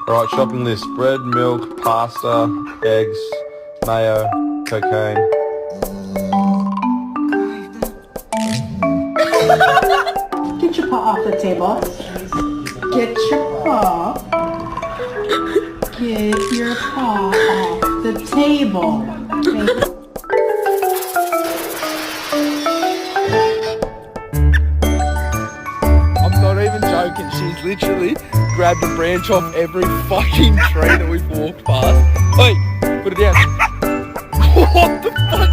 Alright, shopping list. Bread, milk, pasta, eggs, mayo, cocaine. Get your paw off the table. Get your paw. Get your paw off the table. I'm not even joking. She's literally grabbed a branch off every fucking tree that we've walked past. Hey, put it down. What the fuck?